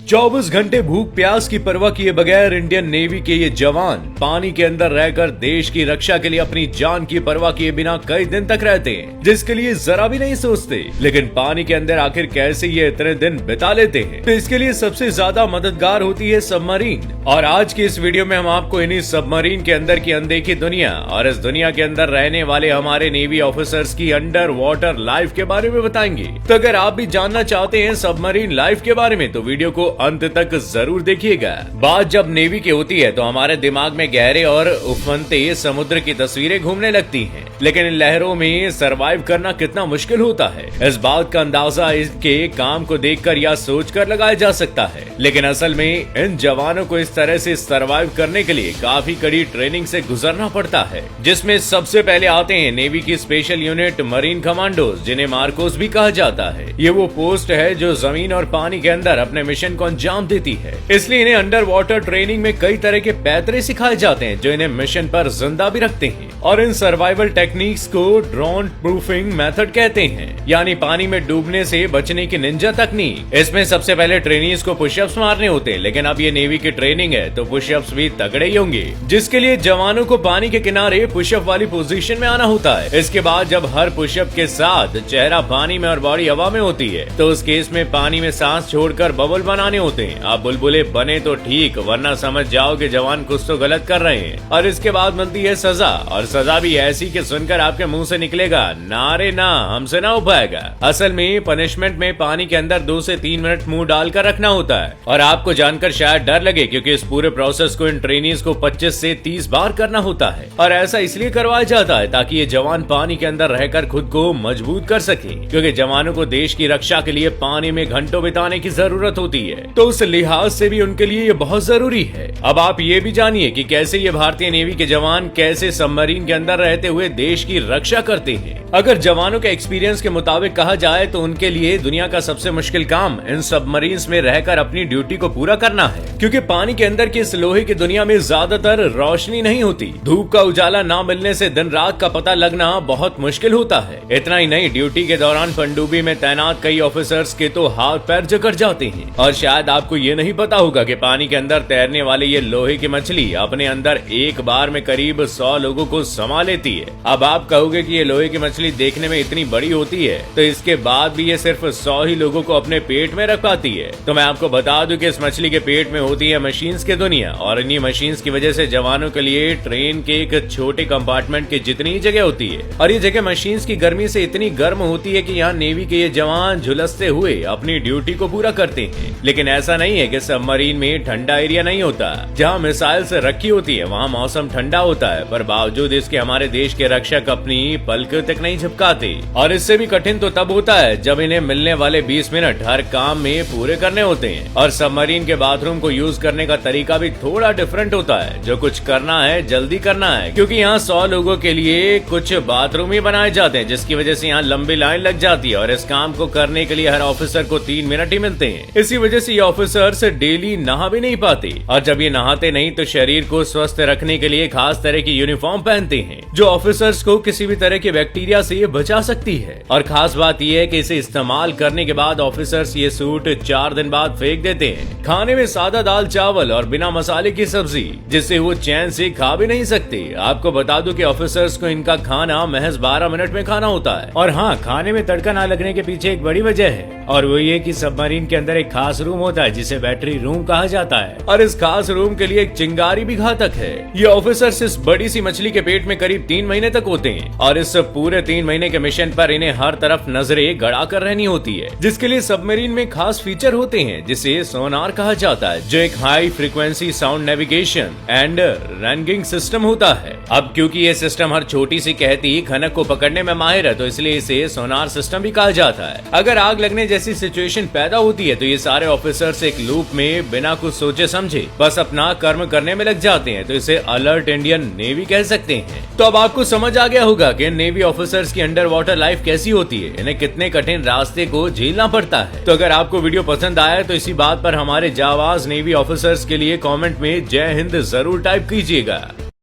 24 घंटे भूख प्यास की परवाह किए बगैर इंडियन नेवी के ये जवान पानी के अंदर रहकर देश की रक्षा के लिए अपनी जान की परवाह किए बिना कई दिन तक रहते हैं, जिसके लिए जरा भी नहीं सोचते। लेकिन पानी के अंदर आखिर कैसे ये इतने दिन बिता लेते हैं, तो इसके लिए सबसे ज्यादा मददगार होती है सबमरीन। और आज की इस वीडियो में हम आपको इन्हीं सबमरीन के अंदर की अनदेखी दुनिया और इस दुनिया के अंदर रहने वाले हमारे नेवी ऑफिसर्स की अंडर वाटर लाइफ के बारे में बताएंगे। तो अगर आप भी जानना चाहते हैं सबमरीन लाइफ के बारे में तो वीडियो को अंत तक जरूर देखिएगा। बात जब नेवी की होती है तो हमारे दिमाग में गहरे और उफनते समुद्र की तस्वीरें घूमने लगती हैं, लेकिन इन लहरों में सरवाइव करना कितना मुश्किल होता है, इस बात का अंदाजा इसके काम को देखकर या सोचकर लगाया जा सकता है। लेकिन असल में इन जवानों को इस तरह से सरवाइव करने के लिए काफी कड़ी ट्रेनिंग से गुजरना पड़ता है, जिसमें सबसे पहले आते हैं नेवी की स्पेशल यूनिट मरीन कमांडोज, जिन्हें मार्कोस भी कहा जाता है। ये वो पोस्ट है जो जमीन और पानी के अंदर अपने मिशन को अंजाम देती है, इसलिए इन्हें अंडर वाटर ट्रेनिंग में कई तरह के पैतरे सिखाए जाते हैं जो इन्हें मिशन पर जिंदा भी रखते हैं। और इन सर्वाइवल टेक्निक्स को ड्रोन प्रूफिंग मेथड कहते हैं, यानी पानी में डूबने से बचने की निंजा तकनीक। इसमें सबसे पहले ट्रेनीज को पुशअप्स मारने होते हैं, लेकिन अब ये नेवी की ट्रेनिंग है तो पुशअप्स भी तगड़े ही होंगे, जिसके लिए जवानों को पानी के किनारे पुशअप वाली पोजीशन में आना होता है। इसके बाद जब हर पुशअप के साथ चेहरा पानी में और बॉडी हवा में होती है तो उस केस में पानी में सांस छोड़कर बबल बनाने होते हैं। आप बुलबुले बने तो ठीक, वरना समझ जाओ कि जवान कुछ तो गलत कर रहे हैं। और इसके बाद मिलती है सजा, और सजा भी ऐसी कि सुनकर आपके मुंह से निकलेगा ना रे ना, हमसे ना हो पाएगा। असल में पनिशमेंट में पानी के अंदर 2 से 3 मिनट मुंह डालकर रखना होता है। और आपको जानकर शायद डर लगे क्योंकि इस पूरे प्रोसेस को इन ट्रेनीज को 25 से 30 बार करना होता है। और ऐसा इसलिए करवाया जाता है ताकि ये जवान पानी के अंदर रहकर खुद को मजबूत कर सके, क्योंकि जवानों को देश की रक्षा के लिए पानी में घंटों बिताने की जरूरत होती है, तो उस लिहाज से भी उनके लिए ये बहुत जरूरी है। अब आप ये भी जानिए कि कैसे ये भारतीय नेवी के जवान कैसे सबमरीन के अंदर रहते हुए देश की रक्षा करते हैं। अगर जवानों के एक्सपीरियंस के मुताबिक कहा जाए तो उनके लिए दुनिया का सबसे मुश्किल काम इन सबमरीन्स में रहकर अपनी ड्यूटी को पूरा करना है, क्योंकि पानी के अंदर की इस लोहे की दुनिया में ज्यादातर रोशनी नहीं होती। धूप का उजाला ना मिलने से दिन रात का पता लगना बहुत मुश्किल होता है। इतना ही नहीं, ड्यूटी के दौरान पनडुब्बी में तैनात कई ऑफिसर्स के तो हाथ पैर जकड़ जाते हैं। और शायद आपको ये नहीं पता होगा कि पानी के अंदर तैरने वाले ये लोहे की मछली अपने अंदर एक बार में करीब 100 लोगों को समा लेती है। अब आप कहोगे कि ये लोहे की मछली देखने में इतनी बड़ी होती है तो इसके बाद भी ये सिर्फ 100 ही लोगों को अपने पेट में रख पाती है। तो मैं आपको बता दूं कि इस मछली के पेट में होती है मशीन्स की दुनिया, और इन्हीं मशीन्स की वजह से जवानों के लिए ट्रेन के एक छोटे कंपार्टमेंट की जितनी ही जगह होती है, और ये जगह मशीन्स की गर्मी से इतनी गर्म होती है कि यहाँ नेवी के ये जवान झुलसते हुए अपनी ड्यूटी को पूरा करते हैं। लेकिन ऐसा नहीं है कि सबमरीन में ठंडा एरिया नहीं होता। जहाँ मिसाइल से रखी होती है वहाँ मौसम ठंडा होता है, पर बावजूद इसके हमारे देश के रक्षक अपनी पलक तक नहीं झपकाते। और इससे भी कठिन तो तब होता है जब इन्हें मिलने वाले 20 मिनट हर काम में पूरे करने होते हैं। और सबमरीन के बाथरूम को यूज करने का तरीका भी थोड़ा डिफरेंट होता है। जो कुछ करना है जल्दी करना है, क्योंकि यहाँ 100 लोगों के लिए कुछ बाथरूम ही बनाए जाते हैं, जिसकी वजह से यहाँ लंबी लाइन लग जाती है। और इस काम को करने के लिए हर ऑफिसर को 3 मिनट ही मिलते हैं। इसी वजह से ये ऑफिसर्स डेली नहा भी नहीं पाते, और जब ये नहाते नहीं तो शरीर को स्वस्थ रखने के लिए खास तरह की यूनिफॉर्म पहनते हैं, जो ऑफिसर्स को किसी भी तरह के बैक्टीरिया से ये बचा सकती है। और खास बात यह है कि इसे इस्तेमाल करने के बाद ऑफिसर्स ये सूट 4 दिन बाद फेंक देते हैं। खाने में सादा दाल चावल और बिना मसाले की सब्जी, जिससे वो चैन से खा भी नहीं सकते। आपको बता दूं कि ऑफिसर्स को इनका खाना महज 12 मिनट में खाना होता है। और हाँ, खाने में तड़का ना लगने के पीछे एक बड़ी वजह है, और वो ये कि सबमरीन के अंदर एक खास रूम होता है जिसे बैटरी रूम कहा जाता है, और इस खास रूम के लिए एक चिंगारी भी घातक है। ये ऑफिसर्स इस बड़ी सी मछली के पेट में करीब 3 महीने तक होते हैं, और इस पूरे 3 महीने के मिशन पर इन्हें हर तरफ नजरें गड़ा कर रहनी होती है, जिसके लिए सबमरीन में खास फीचर होते हैं जिसे सोनार कहा जाता है, जो एक high frequency sound navigation and ragging system होता है। अब क्योंकि ये सिस्टम हर छोटी सी कहती खनक को पकड़ने में माहिर है, तो इसलिए इसे सोनार सिस्टम भी कहा जाता है। अगर आग लगने जैसी सिचुएशन पैदा होती है तो ये सारे ऑफिसर्स एक लूप में बिना कुछ सोचे समझे बस अपना कर्म करने में लग जाते हैं, तो इसे अलर्ट इंडियन नेवी कह सकते हैं। तो अब आपको समझ आ गया होगा कि नेवी ऑफिसर्स की अंडर वाटर लाइफ कैसी होती है, इन्हें कितने कठिन रास्ते को झेलना पड़ता है। तो अगर आपको वीडियो पसंद आया तो इसी बात पर हमारे जाबाज नेवी ऑफिसर्स के लिए कमेंट में जय हिंद जरूर टाइप कीजिएगा।